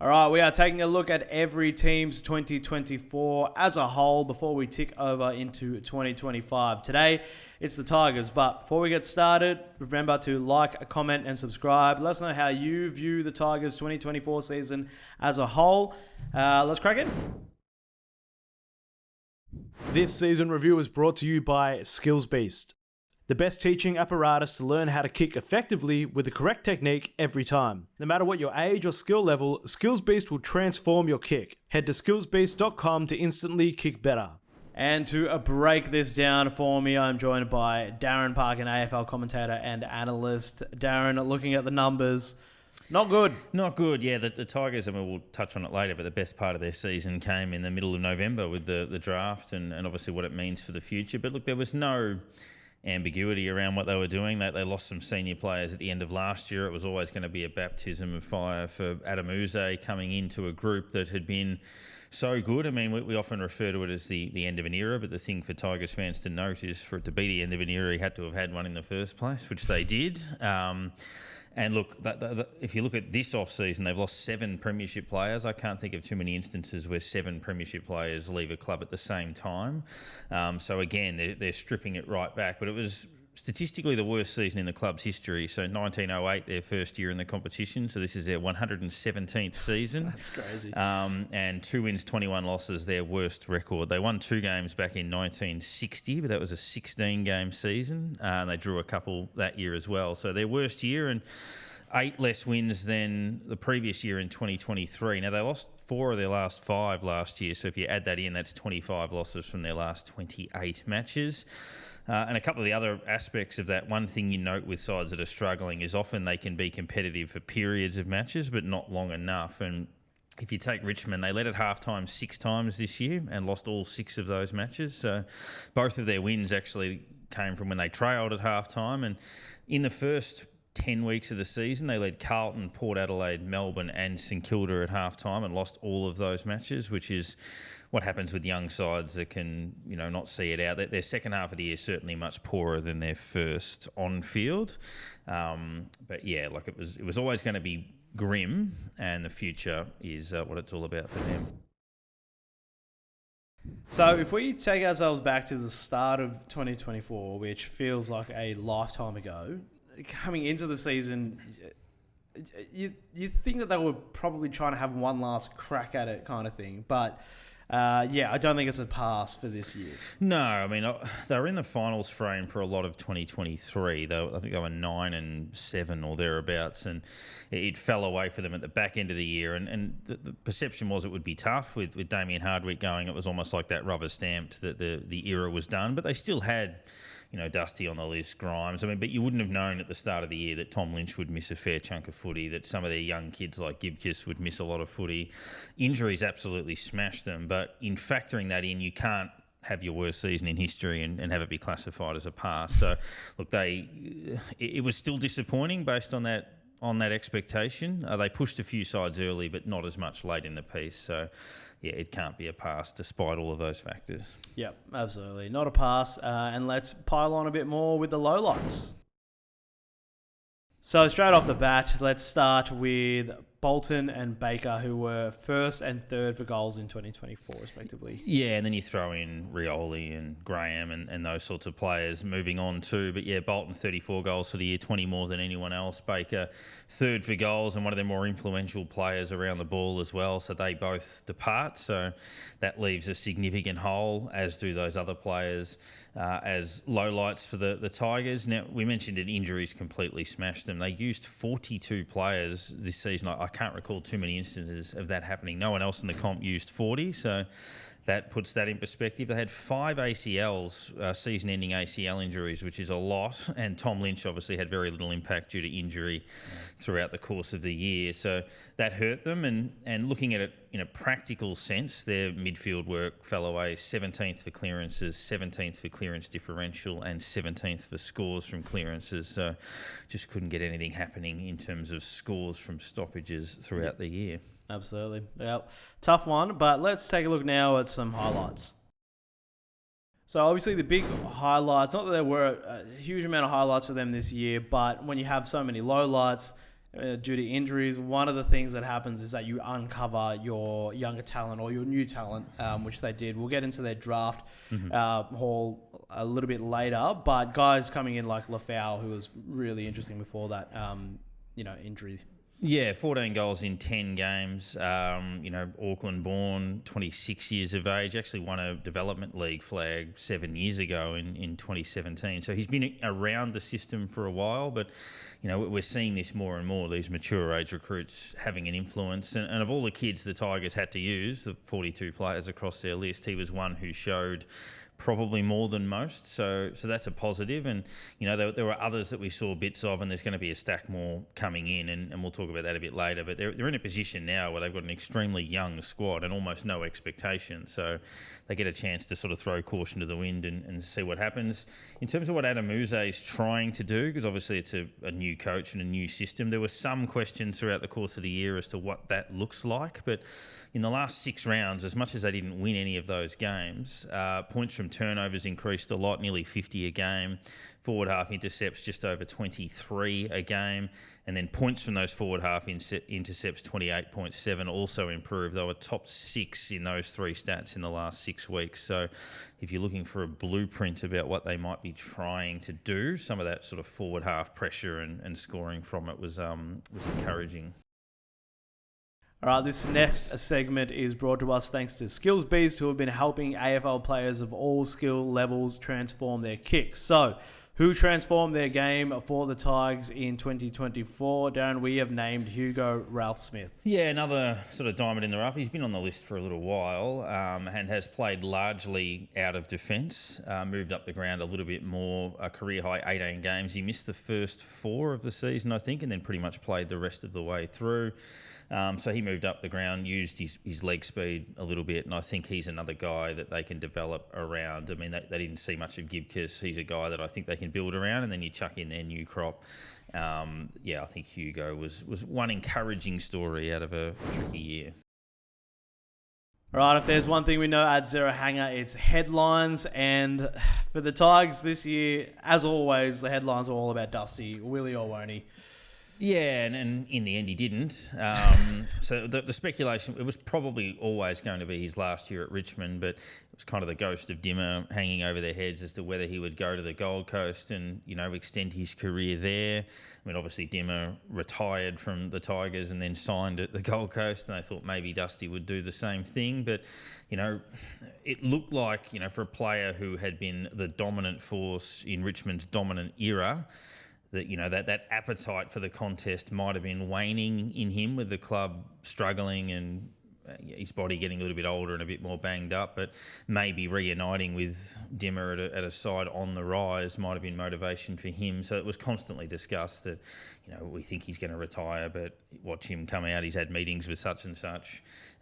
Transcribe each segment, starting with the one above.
All right, we are taking a look at every team's 2024 as a whole before we tick over into 2025. Today, it's the Tigers, but before we get started, remember to like, comment, and subscribe. Let us know how you view the Tigers 2024 season as a whole. Let's crack it. This season review is brought to you by Skills Beast, the best teaching apparatus to learn how to kick effectively with the correct technique every time. No matter what your age or skill level, Skills Beast will transform your kick. Head to skillsbeast.com to instantly kick better. And to break this down for me, I'm joined by Darren Parkin, AFL commentator and analyst. Darren, looking at the numbers, not good. Not good, yeah. The Tigers, I mean, we'll touch on it later, but the best part of their season came in the middle of November with the draft and obviously what it means for the future. But look, there was no ambiguity around what they were doing. They lost some senior players at the end of last year. It was always going to be a baptism of fire for Adam Uze coming into a group that had been so good. I mean, we often refer to it as the end of an era, but the thing for Tigers fans to note is for it to be the end of an era, he had to have had one in the first place, which they did. And look, if you look at this off-season, they've lost 7 premiership players. I can't think of too many instances where 7 premiership players leave a club at the same time. So again, they're stripping it right back. But it was statistically the worst season in the club's history. So 1908, their first year in the competition. So this is their 117th season. That's crazy. And 2 wins, 21 losses, their worst record. They won 2 games back in 1960, but that was a 16-game season. And they drew a couple that year as well. So their worst year, and 8 less wins than the previous year in 2023. Now, they lost 4 of their last 5 last year. So if you add that in, that's 25 losses from their last 28 matches. And a couple of the other aspects of that, one thing you note with sides that are struggling is often they can be competitive for periods of matches, but not long enough. And if you take Richmond, they led at halftime 6 times this year and lost all 6 of those matches. So both of their wins actually came from when they trailed at halftime. And in the first 10 weeks of the season, they led Carlton, Port Adelaide, Melbourne and St Kilda at halftime and lost all of those matches, which is what happens with young sides that can, not see it out. Their second half of the year is certainly much poorer than their first on field. But yeah, like it was always going to be grim, and the future is what it's all about for them. So if we take ourselves back to the start of 2024, which feels like a lifetime ago, coming into the season, you think that they were probably trying to have one last crack at it kind of thing. But I don't think it's a pass for this year. No, I mean, they were in the finals frame for a lot of 2023. I think they were 9-7 or thereabouts, and it fell away for them at the back end of the year. And the perception was it would be tough with Damien Hardwick going. It was almost like that rubber stamped that the era was done. But they still had Dusty on the list, Grimes. I mean, but you wouldn't have known at the start of the year that Tom Lynch would miss a fair chunk of footy, that some of their young kids like Gibkiss would miss a lot of footy. Injuries absolutely smashed them, but in factoring that in, you can't have your worst season in history and have it be classified as a pass. So, look, it was still disappointing based on that expectation. They pushed a few sides early, but not as much late in the piece. So, yeah, it can't be a pass despite all of those factors. Yep, absolutely. Not a pass. And let's pile on a bit more with the lowlights. So straight off the bat, let's start with Bolton and Baker, who were first and third for goals in 2024, respectively. Yeah, and then you throw in Rioli and Graham and those sorts of players moving on too. But yeah, Bolton 34 goals for the year, 20 more than anyone else. Baker third for goals and one of the more influential players around the ball as well. So they both depart. So that leaves a significant hole, as do those other players, as lowlights for the Tigers. Now, we mentioned that injuries completely smashed them. They used 42 players this season. I can't recall too many instances of that happening. No one else in the comp used 40, so that puts that in perspective. They had 5 ACLs, season-ending ACL injuries, which is a lot, and Tom Lynch obviously had very little impact due to injury throughout the course of the year, so that hurt them. And looking at it in a practical sense, their midfield work fell away. 17th for clearances, 17th for clearance differential, and 17th for scores from clearances, so just couldn't get anything happening in terms of scores from stoppages throughout the year. Absolutely. Yeah, tough one, but let's take a look now at some highlights. So obviously the big highlights, not that there were a huge amount of highlights for them this year, but when you have so many lowlights, due to injuries, one of the things that happens is that you uncover your younger talent or your new talent, which they did. We'll get into their draft haul a little bit later, but guys coming in like Lafau, who was really interesting before that, injury. Yeah, 14 goals in 10 games. Auckland born, 26 years of age. Actually won a development league flag 7 years ago in 2017. So he's been around the system for a while, but we're seeing this more and more. These mature age recruits having an influence. And of all the kids the Tigers had to use, the 42 players across their list, he was one who showed probably more than most, so that's a positive. And there were others that we saw bits of, and there's going to be a stack more coming in, and we'll talk about that a bit later. But they're in a position now where they've got an extremely young squad and almost no expectations, so they get a chance to sort of throw caution to the wind and see what happens. In terms of what Adam Uze is trying to do, because obviously it's a new coach and a new system, there were some questions throughout the course of the year as to what that looks like. But in the last 6 rounds, as much as they didn't win any of those games, points from turnovers increased a lot, nearly 50 a game. Forward half intercepts just over 23 a game. And then points from those forward half intercepts, 28.7, also improved. They were top 6 in those 3 stats in the last 6 weeks. So if you're looking for a blueprint about what they might be trying to do, some of that sort of forward half pressure and scoring from it was encouraging. All right, this next segment is brought to us thanks to Skills Beast, who have been helping AFL players of all skill levels transform their kicks. So, who transformed their game for the Tigers in 2024? Darren, we have named Hugo Ralphsmith. Yeah, another sort of diamond in the rough. He's been on the list for a little while and has played largely out of defence, moved up the ground a little bit more, a career high 18 games. He missed the first 4 of the season, I think, and then pretty much played the rest of the way through. So he moved up the ground, used his leg speed a little bit, and I think he's another guy that they can develop around. I mean, they didn't see much of Gibcus. He's a guy that I think they can build around, and then you chuck in their new crop. I think Hugo was one encouraging story out of a tricky year. All right, if there's one thing we know at Zero Hanger, it's headlines. And for the Tigers this year, as always, the headlines are all about Dusty, Willie or won't he? Yeah, and in the end he didn't. So the speculation, it was probably always going to be his last year at Richmond, but it was kind of the ghost of Dimmer hanging over their heads as to whether he would go to the Gold Coast and, extend his career there. I mean, obviously Dimmer retired from the Tigers and then signed at the Gold Coast, and they thought maybe Dusty would do the same thing. But, it looked like, for a player who had been the dominant force in Richmond's dominant era, that that appetite for the contest might have been waning in him, with the club struggling and his body getting a little bit older and a bit more banged up, but maybe reuniting with Dimmer at a side on the rise might have been motivation for him. So it was constantly discussed that, we think he's going to retire, but watch him come out. He's had meetings with such and such.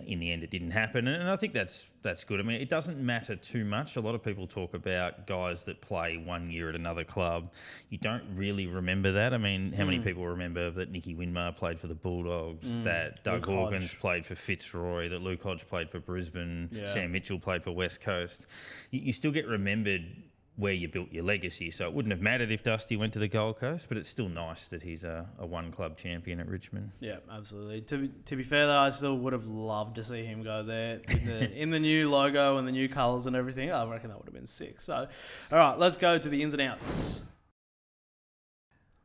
In the end, it didn't happen. And I think that's good. I mean, it doesn't matter too much. A lot of people talk about guys that play 1 year at another club. You don't really remember that. I mean, how many people remember that Nicky Winmar played for the Bulldogs, that Doug Hawkins played for Fitzroy, that Luke Hodge played for Brisbane, Sam Mitchell played for West Coast? You still get remembered where you built your legacy. So it wouldn't have mattered if Dusty went to the Gold Coast, but it's still nice that he's a one-club champion at Richmond. Yeah, absolutely. To be fair, though, I still would have loved to see him go there in the new logo and the new colours and everything. I reckon that would have been sick. So, all right, let's go to the ins and outs.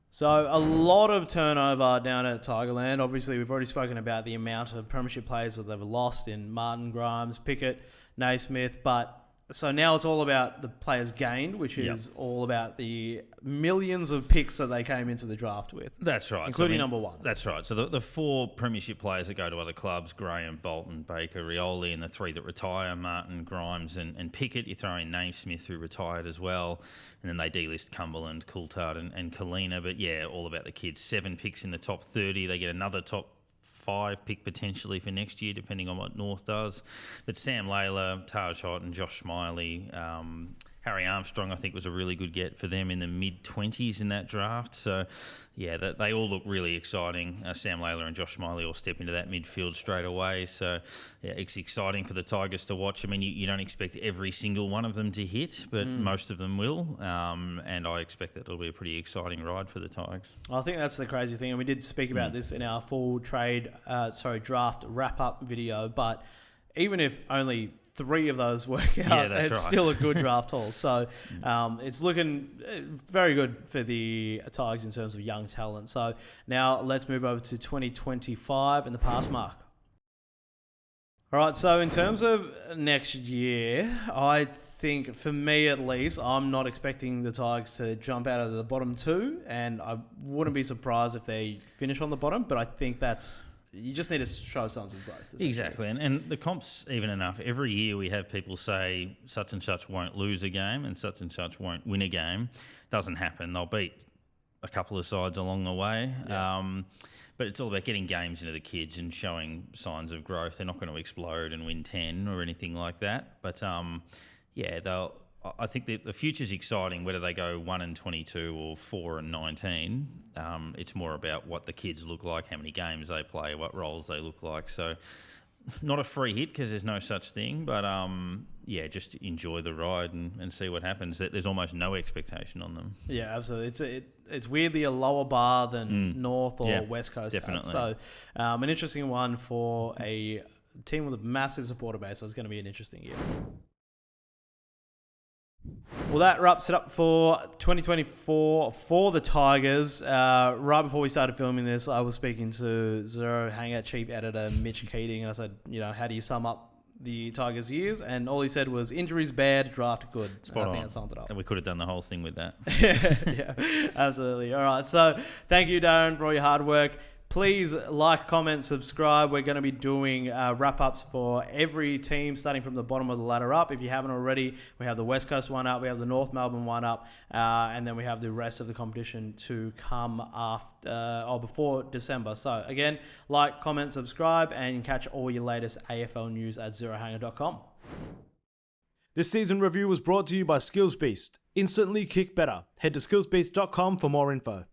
So a lot of turnover down at Tigerland. Obviously, we've already spoken about the amount of premiership players that they've lost in Martin, Grimes, Pickett, Naismith, but so now it's all about the players gained, which is all about the millions of picks that they came into the draft with. That's right. Including number 1. That's right. So the 4 premiership players that go to other clubs, Graham, Bolton, Baker, Rioli, and the 3 that retire, Martin, Grimes, and Pickett. You throw in Naismith, who retired as well. And then they delist Cumberland, Coulthard, and Kalina. But yeah, all about the kids. 7 picks in the top 30. They get another top 5 pick potentially for next year, depending on what North does. But Sam Layla, Taj Hott and Josh Smiley Harry Armstrong, I think, was a really good get for them in the mid-20s in that draft. So, yeah, they all look really exciting. Sam Layla and Josh Smiley all step into that midfield straight away. So, yeah, it's exciting for the Tigers to watch. I mean, you don't expect every single one of them to hit, but most of them will. And I expect that it'll be a pretty exciting ride for the Tigers. I think that's the crazy thing, and we did speak about this in our full draft wrap-up video, but even if only 3 of those work out, it's right. Still a good draft haul. So it's looking very good for the Tigers in terms of young talent. So now let's move over to 2025 and the pass mark. All right, so in terms of next year, I think, for me at least, I'm not expecting the Tigers to jump out of the bottom 2, and I wouldn't be surprised if they finish on the bottom, but I think you just need to show signs of growth. Exactly, and the comp's even enough. Every year we have people say such and such won't lose a game and such won't win a game. Doesn't happen. They'll beat a couple of sides along the way. Yeah. But it's all about getting games into the kids and showing signs of growth. They're not going to explode and win 10 or anything like that. But, I think the future's exciting, whether they go 1-22 or 4-19. It's more about what the kids look like, how many games they play, what roles they look like. So not a free hit because there's no such thing, but just enjoy the ride and see what happens. There's almost no expectation on them. Yeah, absolutely. It's weirdly a lower bar than North or West Coast. Definitely. So an interesting one for a team with a massive supporter base. So it's going to be an interesting year. Well, that wraps it up for 2024 for the Tigers. Right before we started filming this, I was speaking to Zero Hanger chief editor Mitch Keating, and I said, how do you sum up the Tigers' years? And all he said was injuries bad, draft good. Spot I think on. that sums it up. And we could have done the whole thing with that. Yeah, absolutely. All right, so thank you, Darren, for all your hard work. Please like, comment, subscribe. We're going to be doing wrap-ups for every team, starting from the bottom of the ladder up. If you haven't already, we have the West Coast one up, we have the North Melbourne one up, and then we have the rest of the competition to come before December. So again, like, comment, subscribe, and catch all your latest AFL news at zerohanger.com. This season review was brought to you by Skills Beast. Instantly kick better. Head to skillsbeast.com for more info.